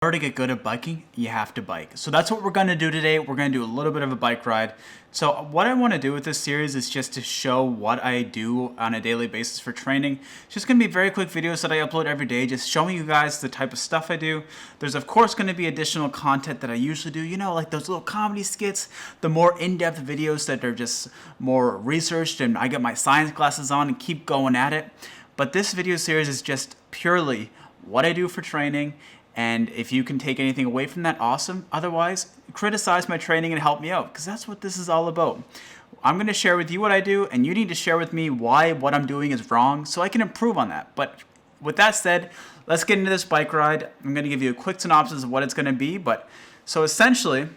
In order to get good at biking, you have to bike. So that's what we're going to do today. We're going to do a little bit of a bike ride. So what I want to do with this series is just to show what I do on a daily basis for training. It's just going to be very quick videos that I upload every day, just showing you guys the type of stuff I do. There's of course going to be additional content that I usually do, you know, like those little comedy skits, the more in-depth videos that are just more researched and I get my science glasses on and keep going at it. But this video series is just purely what I do for training. And if you can take anything away from that, awesome. Otherwise, criticize my training and help me out, because that's what this is all about. I'm going to share with you what I do, and you need to share with me why what I'm doing is wrong so I can improve on that. But with that said, let's get into this bike ride. I'm going to give you a quick synopsis of what it's going to be. So essentially,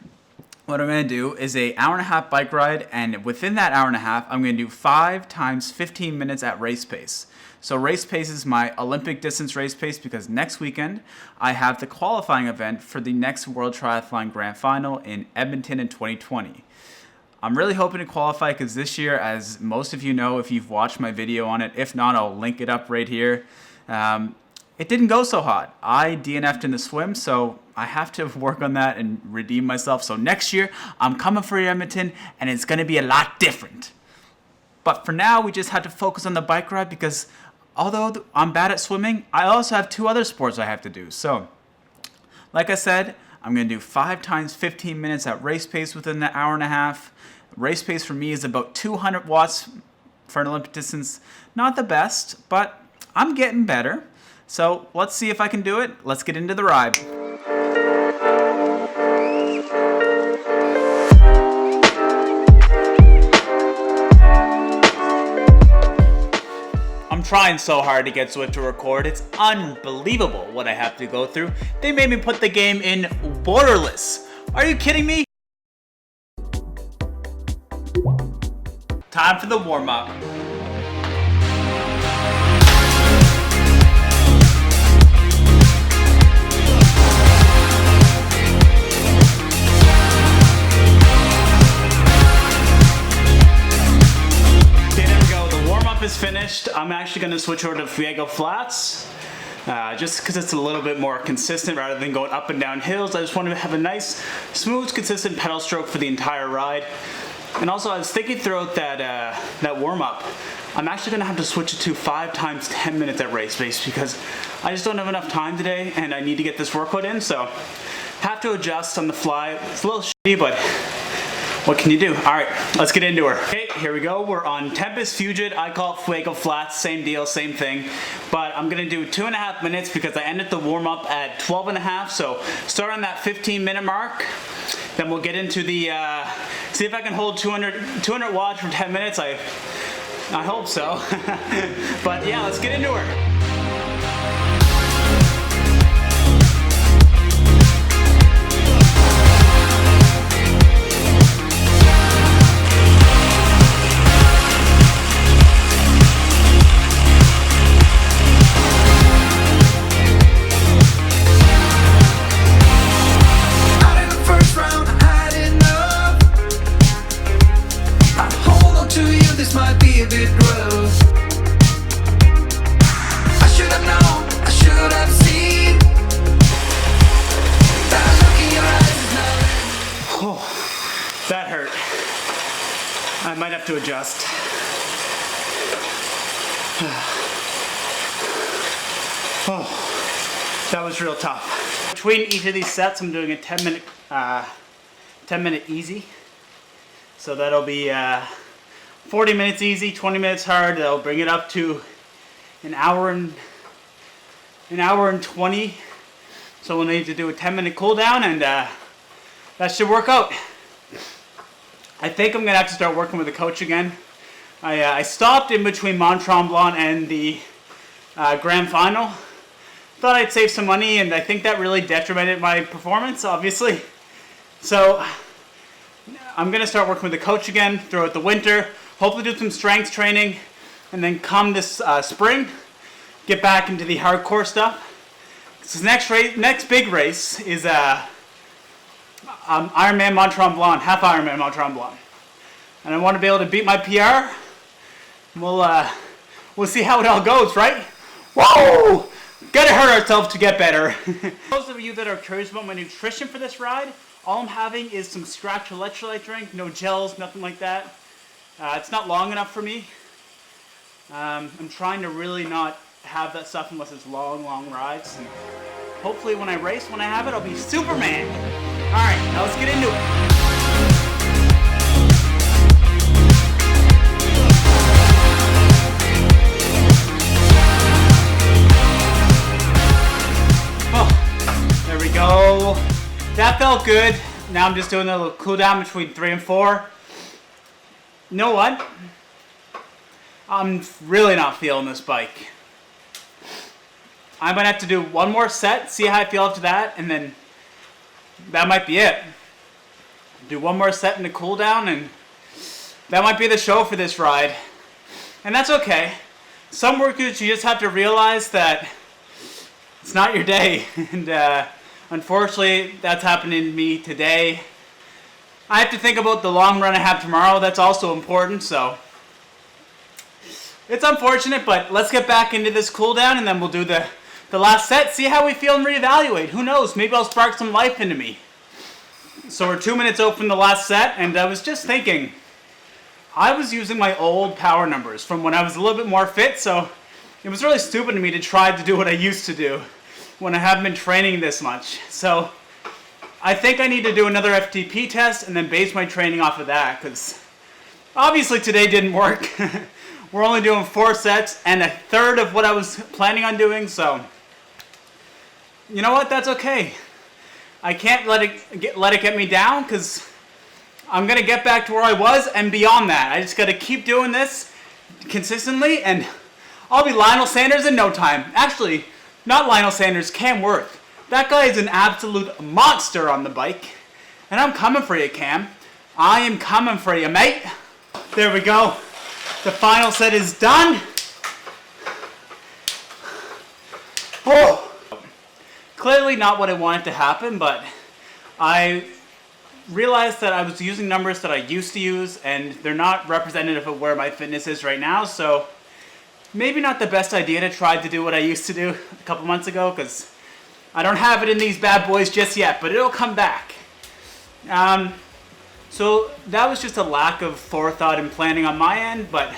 what I'm going to do is an hour-and-a-half bike ride, and within that hour-and-a-half, I'm going to do 5 times 15 minutes at race pace. So race pace is my Olympic distance race pace because next weekend I have the qualifying event for the next World Triathlon Grand Final in Edmonton in 2020. I'm really hoping to qualify because this year, as most of you know if you've watched my video on it, if not, I'll link it up right here. It didn't go so hot. I DNF'd in the swim, so I have to work on that and redeem myself. So next year, I'm coming for Edmonton, and it's going to be a lot different. But for now, we just had to focus on the bike ride because although I'm bad at swimming, I also have 2 other sports I have to do. So, like I said, I'm going to do 5 times 15 minutes at race pace within the hour-and-a-half. Race pace for me is about 200 watts for an Olympic distance. Not the best, but I'm getting better. So let's see if I can do it. Let's get into the ride. I'm trying so hard to get Zwift to record. It's unbelievable what I have to go through. They made me put the game in borderless. Are you kidding me? Time for the warm-up. Is finished. I'm actually going to switch over to Fuego Flats just because it's a little bit more consistent rather than going up and down hills. I just want to have a nice, smooth, consistent pedal stroke for the entire ride. And also, I was thinking throughout that warm-up, I'm actually going to have to switch it to 5 times 10 minutes at race pace because I just don't have enough time today and I need to get this workout in, so have to adjust on the fly. It's a little shitty, but what can you do? All right, let's get into her. Okay, here we go. We're on Tempest Fugit. I call it Fuego Flats. Same deal, same thing. But I'm gonna do 2.5 minutes because I ended the warm up at 12.5. So start on that 15-minute mark. Then we'll get into the, see if I can hold 200 watts for 10 minutes. I hope so. But yeah, let's get into her. That hurt. I might have to adjust. Oh, that was real tough. Between each of these sets, I'm doing a 10-minute easy. So that'll be 40 minutes easy, 20 minutes hard. That'll bring it up to an hour and 20. So we'll need to do a 10-minute cool down, and that should work out. I think I'm going to have to start working with a coach again. I stopped in between Mont Tremblant and the Grand Final. Thought I'd save some money, and I think that really detrimented my performance, obviously. So I'm going to start working with a coach again throughout the winter. Hopefully do some strength training, and then come this spring, get back into the hardcore stuff. This next big race is Ironman Mont Tremblant, half Ironman Mont Tremblant. And I want to be able to beat my PR. We'll see how it all goes, right? Whoa! gotta hurt ourselves to get better. Those of you that are curious about my nutrition for this ride, all I'm having is some scratch electrolyte drink, no gels, nothing like that. It's not long enough for me. I'm trying to really not have that stuff unless it's long rides. And hopefully when I race, when I have it, I'll be Superman. All right, now let's get into it. Oh, there we go. That felt good. Now I'm just doing a little cool down between 3 and 4. You know what? I'm really not feeling this bike. I might have to do one more set, see how I feel after that, and then that might be it. Do one more set in the cool down, and that might be the show for this ride. And that's okay. Some workouts you just have to realize that it's not your day. And unfortunately, that's happening to me today. I have to think about the long run I have tomorrow. That's also important, so it's unfortunate, but let's get back into this cool down, and then we'll do the last set, see how we feel, and reevaluate. Who knows? Maybe I'll spark some life into me. So we're 2 minutes out from the last set, and I was just thinking, I was using my old power numbers from when I was a little bit more fit, so it was really stupid of me to try to do what I used to do when I haven't been training this much. So I think I need to do another FTP test and then base my training off of that, because obviously today didn't work. We're only doing 4 sets and a third of what I was planning on doing, so you know what? That's okay. I can't let it get me down, because I'm going to get back to where I was and beyond that. I just got to keep doing this consistently, and I'll be Lionel Sanders in no time. Actually, not Lionel Sanders, Cam Worth. That guy is an absolute monster on the bike, and I'm coming for you, Cam. I am coming for you, mate. There we go. The final set is done. Oh. Clearly not what I wanted to happen, but I realized that I was using numbers that I used to use, and they're not representative of where my fitness is right now, so maybe not the best idea to try to do what I used to do a couple months ago, because I don't have it in these bad boys just yet, but it'll come back. So that was just a lack of forethought and planning on my end, but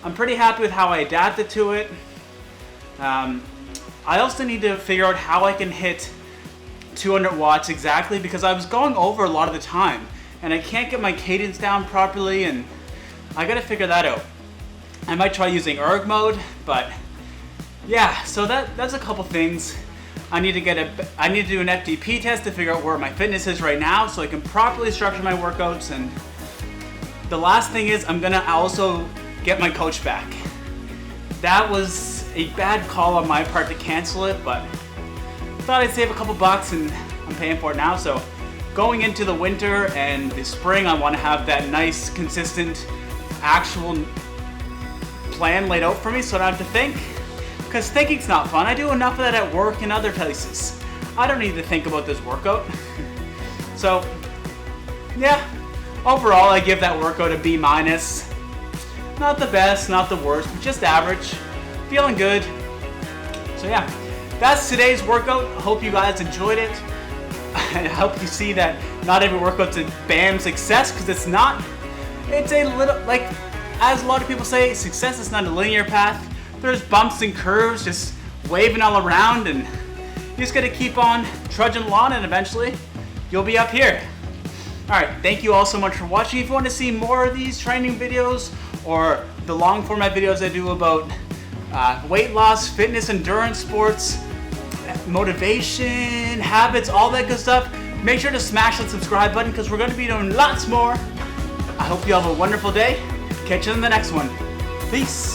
I'm pretty happy with how I adapted to it. I also need to figure out how I can hit 200 watts exactly, because I was going over a lot of the time and I can't get my cadence down properly, and I gotta figure that out. I might try using erg mode, but yeah, so that's a couple things. I need to do an FTP test to figure out where my fitness is right now so I can properly structure my workouts, and the last thing is I'm gonna also get my coach back. That was a bad call on my part to cancel it, but I thought I'd save a couple bucks, and I'm paying for it now. So going into the winter and the spring, I want to have that nice, consistent, actual plan laid out for me so I don't have to think, because thinking's not fun. I do enough of that at work and other places. I don't need to think about this workout. So yeah, overall I give that workout a B-. Not the best, not the worst, but just average. Feeling good. So yeah, that's today's workout. Hope you guys enjoyed it. I hope you see that not every workout's a BAM success, because it's not. It's a little, like, as a lot of people say, success is not a linear path. There's bumps and curves just waving all around, and you just gotta keep on trudging along, and eventually you'll be up here. Alright, thank you all so much for watching. If you want to see more of these training videos, or the long format videos I do about weight loss, fitness, endurance sports, motivation, habits, all that good stuff, make sure to smash that subscribe button, because we're going to be doing lots more. I hope you have a wonderful day. Catch you in the next one. Peace.